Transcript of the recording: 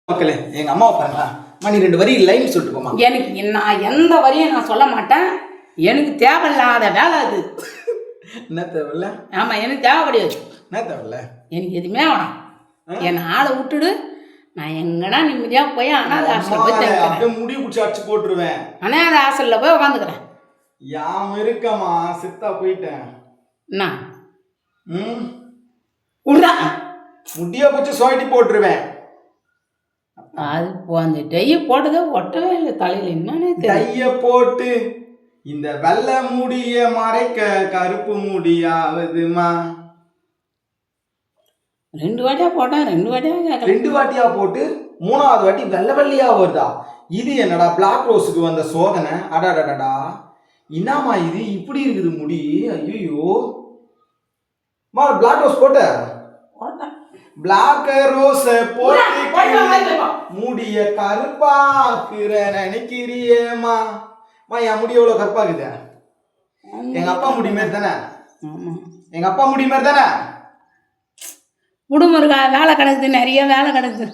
மக்களே எங்க அம்மாவை பாருங்களா. நீ 2 வரி லைன் சொல்லிட்டு போமா. எனக்கு நான் எந்த வரியும் நான் சொல்ல மாட்டேன். எனக்கு தேவையில்லாத வேலை அது. என்ன தேவையில்ல? ஆமா, எனக்கு தேவை கிடையாது. என்ன தேவையில்ல? எனக்கு எதுவுமே வேணாம். என் ஆளை விட்டுடு. நான் எங்கன்னா நிம்மதியா போய் அனாதை ஹாஸ்டல் போய் அப்படியே முடி பிடிச்சி அடிச்சு போட்டுருவேன். அனாதை ஹாஸ்டல்ல போய் உட்காந்துக்கிறேன். யாம் இருக்கமா சித்தா போயிட்டேன். என்ன உண்டா முடிய பிடிச்சி சுவாட்டி போட்டுருவேன். அது அந்த டையை போட்டதே ஒட்டவே இல்லை தலையில. என்னன்னே டைய போட்டு இந்த வெள்ளை முடிய மறைக்க கருப்பு முடியாவதுமா. 2 வாட்டியா போட்டேன். 2 வாட்டியா போட்டு 3வது வாட்டி வெள்ளை வெள்ளையா வருதா? இது என்னடா பிளாக் ரோஸுக்கு வந்த சோதனை. அடாடாடா, என்னமா இது இப்படி இருக்குது முடி? ஐயோ, பிளாக் ரோஸ் போட்ட பிளாக் ரோஸ் போட்டு முடிய கருப்பாக்குற நினைக்கிறியேமா. என் முடி எவ்வளவு கருப்பாக்குது? எங்க அப்பா முடி மாதிரி தானே? எங்க அப்பா முடி மாதிரி தானே? விடுமுருகா, வேலை கிடக்குது, நிறைய வேலை கிடக்குது.